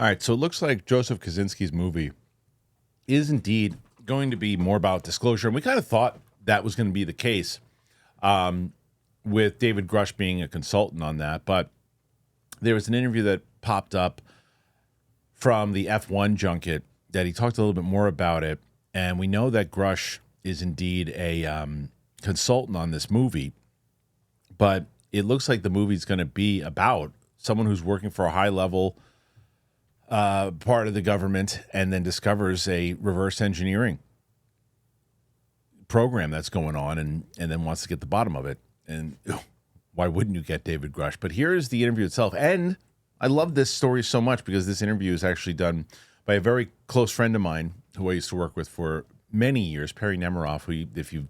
All right, so it looks like Joseph Kosinski's movie is indeed going to be more about disclosure, and we kind of thought that was going to be the case with David Grusch being a consultant on that, but there was an interview that popped up from the F1 junket that he talked a little bit more about it, and we know that Grusch is indeed a consultant on this movie, but it looks like the movie's going to be about someone who's working for a high-level part of the government and then discovers a reverse engineering program that's going on and then wants to get the bottom of it. And why wouldn't you get David Grusch? But here is the interview itself. And I love this story so much because this interview is actually done by a very close friend of mine who I used to work with for many years, Perri Nemiroff, who, if you've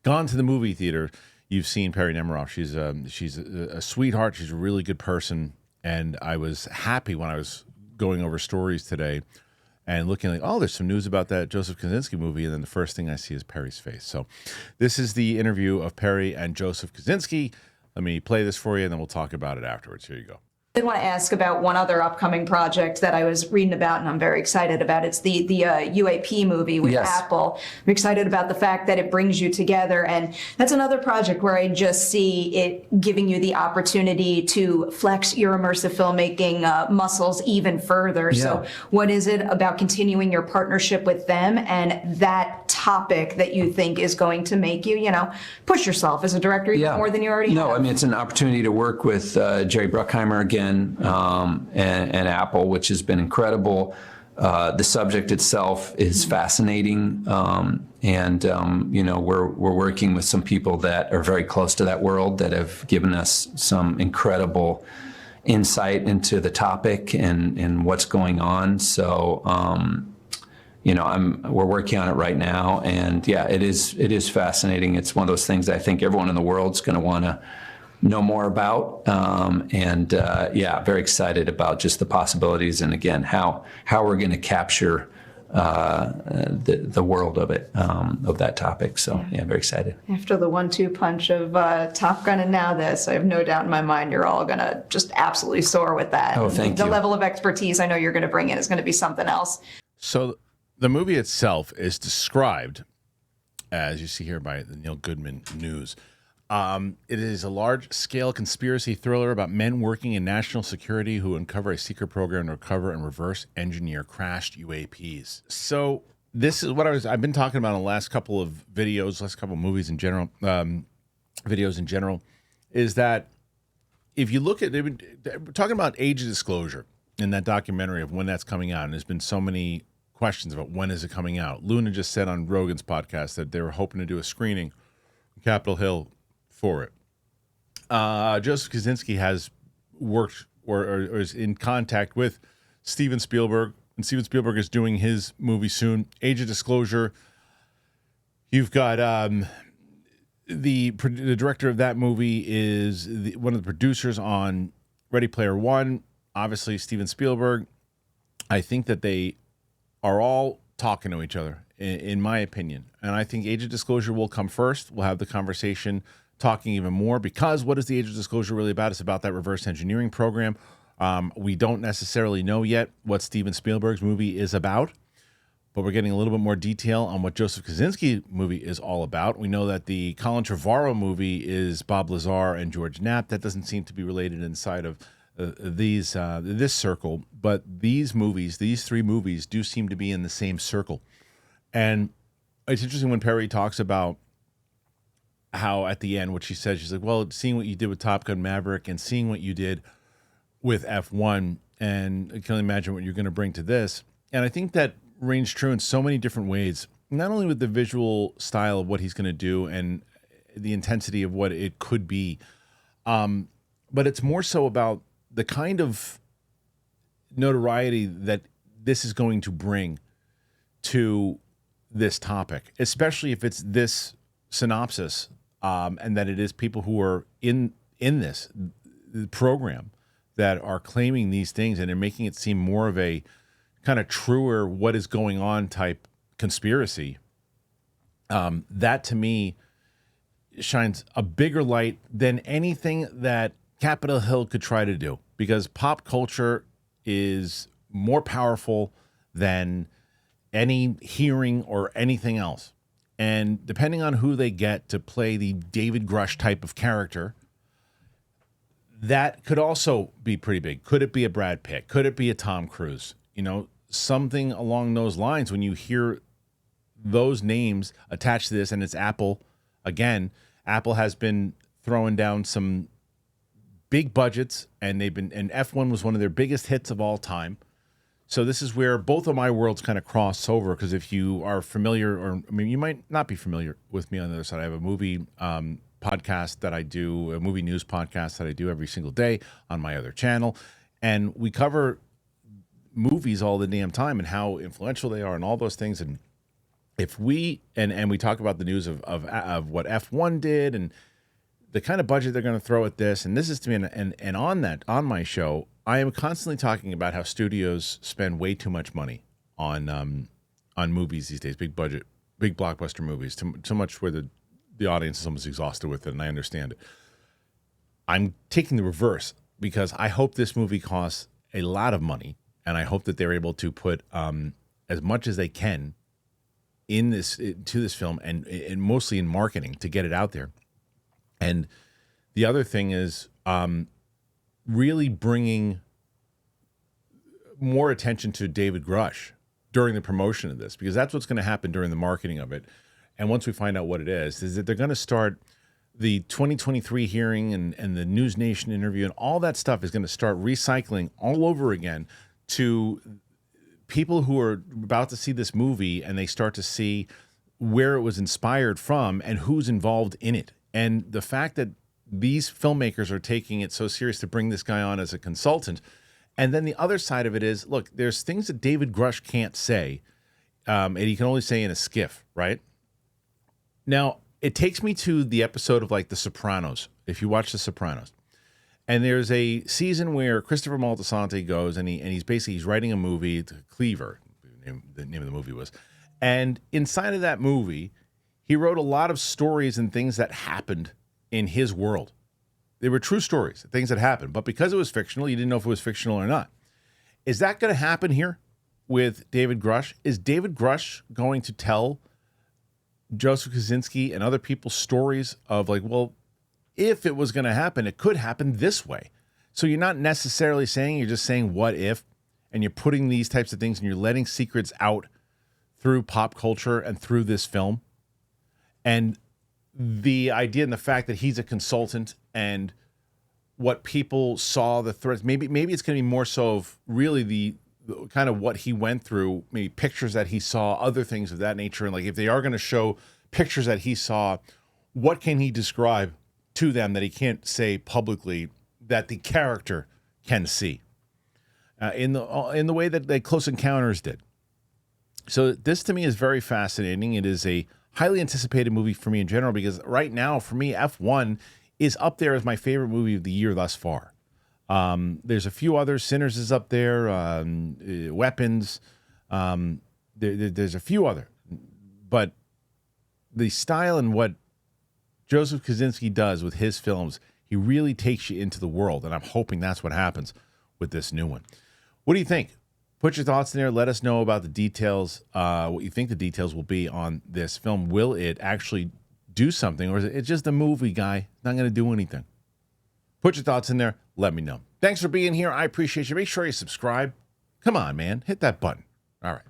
gone to the movie theater, you've seen Perri Nemiroff. She's a sweetheart. She's a really good person. And I was happy when I was going over stories today and looking like, oh, there's some news about that Joseph Kosinski movie. And then the first thing I see is Perri's face. So this is the interview of Perri and Joseph Kosinski. Let me play this for you, and then we'll talk about it afterwards. Here you go. I did want to ask about one other upcoming project that I was reading about and I'm very excited about. It's the UAP movie with Apple. I'm excited about the fact that it brings you together, and that's another project where I just see it giving you the opportunity to flex your immersive filmmaking muscles even further. Yeah. So what is it about continuing your partnership with them and that topic that you think is going to make you, push yourself as a director even more than you already have? No, I mean, it's an opportunity to work with Jerry Bruckheimer again. And Apple, which has been incredible. The subject itself is fascinating, and we're working with some people that are very close to that world that have given us some incredible insight into the topic and what's going on. So we're working on it right now, and yeah, it is fascinating. It's one of those things I think everyone in the world's going to want to know more about, very excited about just the possibilities, and again, how we're going to capture the world of it, of that topic. So yeah, very excited. After the 1-2 punch of Top Gun and now this, I have no doubt in my mind you're all going to just absolutely soar with that. Oh, thank you. The level of expertise I know you're going to bring in is going to be something else. So the movie itself is described, as you see here by the Neil Goodman News. It is a large-scale conspiracy thriller about men working in national security who uncover a secret program to recover and reverse engineer crashed UAPs. So this is what I've been talking about in the last couple of videos, last couple of movies in general, videos in general, is that if you look at, we're talking about age of disclosure in that documentary of when that's coming out, and there's been so many questions about when is it coming out. Luna just said on Rogan's podcast that they were hoping to do a screening on Capitol Hill for it. Joseph Kosinski has worked or is in contact with Steven Spielberg, and Steven Spielberg is doing his movie soon. Age of Disclosure. You've got the director of that movie is one of the producers on Ready Player One. Obviously, Steven Spielberg. I think that they are all talking to each other, in my opinion. And I think Age of Disclosure will come first. We'll have the conversation talking even more, because what is the Age of Disclosure really about? It's about that reverse engineering program. We don't necessarily know yet what Steven Spielberg's movie is about, but we're getting a little bit more detail on what Joseph Kosinski movie is all about. We know that the Colin Trevorrow movie is Bob Lazar and George Knapp. That doesn't seem to be related inside of this circle, but these three movies do seem to be in the same circle. And it's interesting when Perri talks about how at the end, what she said, she's like, well, seeing what you did with Top Gun Maverick and seeing what you did with F1, and I can only imagine what you're going to bring to this. And I think that rings true in so many different ways, not only with the visual style of what he's going to do and the intensity of what it could be, but it's more so about the kind of notoriety that this is going to bring to this topic, especially if it's this synopsis, and that it is people who are in this program that are claiming these things, and they're making it seem more of a kind of truer what is going on type conspiracy. That to me shines a bigger light than anything that Capitol Hill could try to do, because pop culture is more powerful than any hearing or anything else. And depending on who they get to play the David Grusch type of character, that could also be pretty big. Could it be a Brad Pitt? Could it be a Tom Cruise? You know, something along those lines. When you hear those names attached to this, and it's Apple, again, Apple has been throwing down some big budgets, and F1 was one of their biggest hits of all time. So this is where both of my worlds kind of cross over, because if you are familiar, or I mean, you might not be familiar with me on the other side. I have a movie podcast that I do, a movie news podcast that I do every single day on my other channel, and we cover movies all the damn time and how influential they are and all those things. And if we and we talk about the news of what F1 did and the kind of budget they're going to throw at this, and this is to me, and on my show, I am constantly talking about how studios spend way too much money on movies these days, big budget, big blockbuster movies, too much where the audience is almost exhausted with it, and I understand it. I'm taking the reverse, because I hope this movie costs a lot of money, and I hope that they're able to put as much as they can into this film, and mostly in marketing to get it out there. And the other thing is really bringing more attention to David Grusch during the promotion of this, because that's what's going to happen during the marketing of it. And once we find out what it is that they're going to start the 2023 hearing and the News Nation interview, and all that stuff is going to start recycling all over again to people who are about to see this movie, and they start to see where it was inspired from and who's involved in it. And the fact that these filmmakers are taking it so serious to bring this guy on as a consultant. And then the other side of it is, look, there's things that David Grusch can't say, and he can only say in a skiff, right? Now, it takes me to the episode of like The Sopranos, if you watch The Sopranos. And there's a season where Christopher Moltisanti goes, and he's writing a movie, Cleaver, the name of the movie was. And inside of that movie, he wrote a lot of stories and things that happened in his world. They were true stories, things that happened. But because it was fictional, you didn't know if it was fictional or not. Is that going to happen here with David Grusch? Is David Grusch going to tell Joseph Kosinski and other people's stories of like, well, if it was going to happen, it could happen this way. So you're not necessarily saying, you're just saying what if, and you're putting these types of things and you're letting secrets out through pop culture and through this film. And the idea and the fact that he's a consultant and what people saw, the threats, maybe it's going to be more so of really the kind of what he went through, maybe pictures that he saw, other things of that nature. And like, if they are going to show pictures that he saw, what can he describe to them that he can't say publicly that the character can see in the way that the Close Encounters did. So this to me is very fascinating. It is a highly anticipated movie for me in general, because right now for me, F1 is up there as my favorite movie of the year thus far. There's a few others. Sinners is up there. Weapons. There's a few other, but the style and what Joseph Kosinski does with his films, he really takes you into the world, and I'm hoping that's what happens with this new one. What do you think? Put your thoughts in there. Let us know about the details, what you think the details will be on this film. Will it actually do something, or is it just a movie, guy? Not going to do anything. Put your thoughts in there. Let me know. Thanks for being here. I appreciate you. Make sure you subscribe. Come on, man. Hit that button. All right.